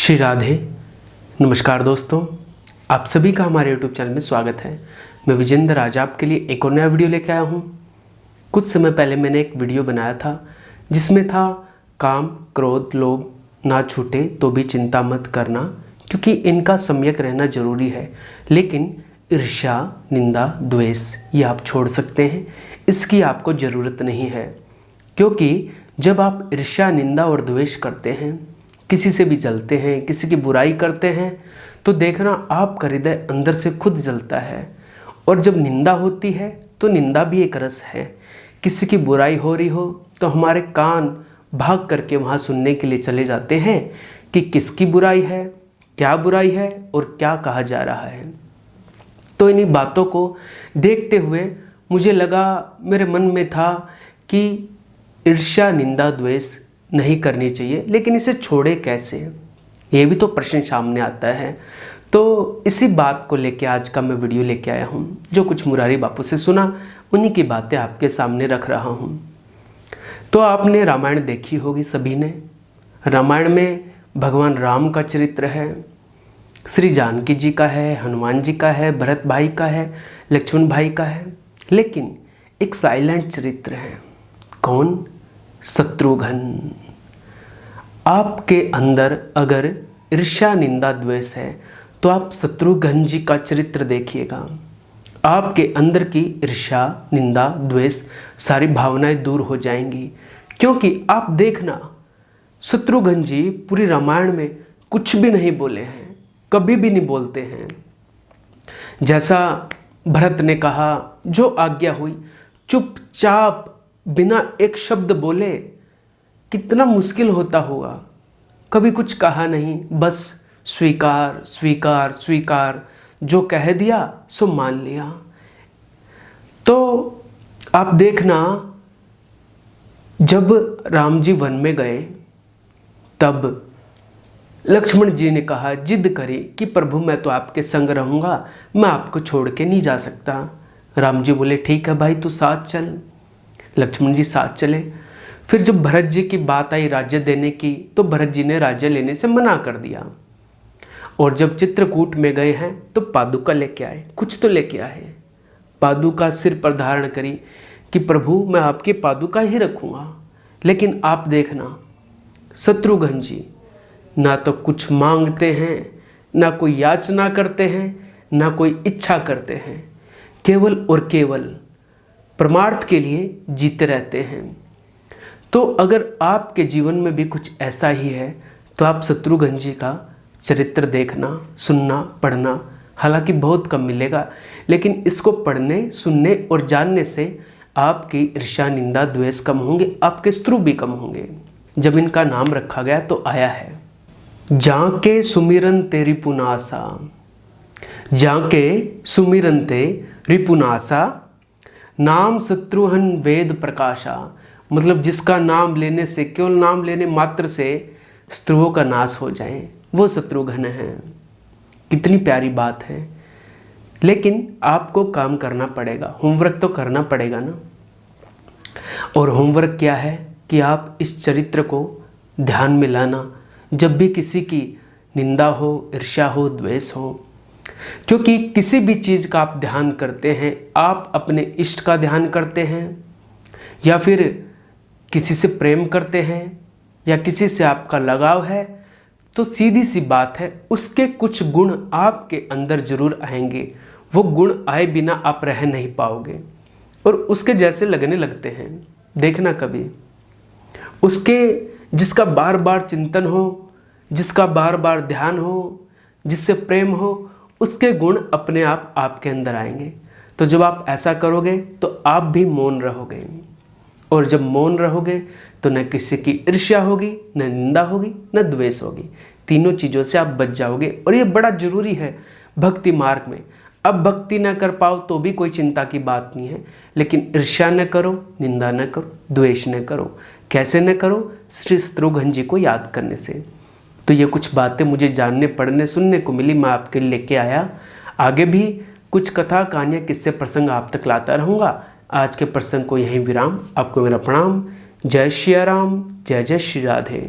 श्री राधे। नमस्कार दोस्तों, आप सभी का हमारे YouTube चैनल में स्वागत है। मैं विजेंद्र आज आपके लिए एक और नया वीडियो लेकर आया हूँ। कुछ समय पहले मैंने एक वीडियो बनाया था जिसमें था काम क्रोध लोभ ना छूटे तो भी चिंता मत करना, क्योंकि इनका सम्यक रहना जरूरी है। लेकिन ईर्ष्या निंदा द्वेष ये आप छोड़ सकते हैं, इसकी आपको ज़रूरत नहीं है। क्योंकि जब आप ईर्ष्या निंदा और द्वेष करते हैं, किसी से भी जलते हैं, किसी की बुराई करते हैं, तो देखना आपका हृदय अंदर से खुद जलता है। और जब निंदा होती है तो निंदा भी एक रस है। किसी की बुराई हो रही हो तो हमारे कान भाग करके वहाँ सुनने के लिए चले जाते हैं कि किसकी बुराई है, क्या बुराई है और क्या कहा जा रहा है। तो इन्हीं बातों को देखते हुए मुझे लगा, मेरे मन में था कि ईर्ष्या निंदा द्वेष नहीं करनी चाहिए, लेकिन इसे छोड़े कैसे, ये भी तो प्रश्न सामने आता है। तो इसी बात को लेके आज का मैं वीडियो लेके आया हूँ। जो कुछ मुरारी बापू से सुना उन्हीं की बातें आपके सामने रख रहा हूँ। तो आपने रामायण देखी होगी सभी ने। रामायण में भगवान राम का चरित्र है, श्री जानकी जी का है, हनुमान जी का है, भरत भाई का है, लक्ष्मण भाई का है। लेकिन एक साइलेंट चरित्र है। कौन? शत्रुघ्न। आपके अंदर अगर ईर्ष्या निंदा द्वेष है तो आप शत्रुघ्न जी का चरित्र देखिएगा। आपके अंदर की ईर्ष्या निंदा द्वेष सारी भावनाएं दूर हो जाएंगी। क्योंकि आप देखना, शत्रुघ्न जी पूरी रामायण में कुछ भी नहीं बोले हैं, कभी भी नहीं बोलते हैं। जैसा भरत ने कहा, जो आज्ञा हुई चुपचाप बिना एक शब्द बोले। कितना मुश्किल होता होगा। कभी कुछ कहा नहीं, बस स्वीकार स्वीकार स्वीकार, जो कह दिया सो मान लिया। तो आप देखना, जब राम जी वन में गए तब लक्ष्मण जी ने कहा, जिद करी कि प्रभु मैं तो आपके संग रहूँगा, मैं आपको छोड़ के नहीं जा सकता। राम जी बोले ठीक है भाई, तू साथ चल। लक्ष्मण जी साथ चले। फिर जब भरत जी की बात आई राज्य देने की, तो भरत जी ने राज्य लेने से मना कर दिया। और जब चित्रकूट में गए हैं तो पादुका लेके आए, कुछ तो लेके आए। पादुका सिर पर धारण करी कि प्रभु मैं आपकी पादुका ही रखूँगा। लेकिन आप देखना, शत्रुघ्न जी ना तो कुछ मांगते हैं, ना कोई याचना करते हैं, ना कोई इच्छा करते हैं। केवल और केवल परमार्थ के लिए जीते रहते हैं। तो अगर आपके जीवन में भी कुछ ऐसा ही है तो आप शत्रुघ्न जी का चरित्र देखना, सुनना, पढ़ना। हालांकि बहुत कम मिलेगा, लेकिन इसको पढ़ने, सुनने और जानने से आपकी ईर्ष्या निंदा द्वेष कम होंगे, आपके शत्रु भी कम होंगे। जब इनका नाम रखा गया तो आया है, जाके सुमिरन ते रिपुनासा, जाके सुमिरन ते रिपुनासा, नाम शत्रुघ्न वेद प्रकाशा। मतलब जिसका नाम लेने से, केवल नाम लेने मात्र से शत्रुओं का नाश हो जाए, वो शत्रुघ्न है। कितनी प्यारी बात है। लेकिन आपको काम करना पड़ेगा, होमवर्क तो करना पड़ेगा ना। और होमवर्क क्या है कि आप इस चरित्र को ध्यान में लाना जब भी किसी की निंदा हो, ईर्ष्या हो, द्वेष हो। क्योंकि किसी भी चीज़ का आप ध्यान करते हैं, आप अपने इष्ट का ध्यान करते हैं, या फिर किसी से प्रेम करते हैं, या किसी से आपका लगाव है, तो सीधी सी बात है, उसके कुछ गुण आपके अंदर जरूर आएंगे। वो गुण आए बिना आप रह नहीं पाओगे और उसके जैसे लगने लगते हैं। देखना कभी उसके, जिसका बार बार चिंतन हो, जिसका बार बार ध्यान हो, जिससे प्रेम हो, उसके गुण अपने आप आपके अंदर आएंगे। तो जब आप ऐसा करोगे तो आप भी मौन रहोगे। और जब मौन रहोगे तो न किसी की ईर्ष्या होगी, न निंदा होगी, न द्वेष होगी। तीनों चीज़ों से आप बच जाओगे। और ये बड़ा जरूरी है भक्ति मार्ग में। अब भक्ति न कर पाओ तो भी कोई चिंता की बात नहीं है, लेकिन ईर्ष्या न करो, निंदा न करो, द्वेष न करो। कैसे न करो? श्री शत्रुघ्न जी को याद करने से। तो ये कुछ बातें मुझे जानने, पढ़ने, सुनने को मिली, मैं आपके लिए लेके आया। आगे भी कुछ कथा, कहानियाँ, किस्से, प्रसंग आप तक लाता रहूँगा। आज के प्रसंग को यहीं विराम। आपको मेरा प्रणाम। जय श्री राम, जय जय श्री राधे।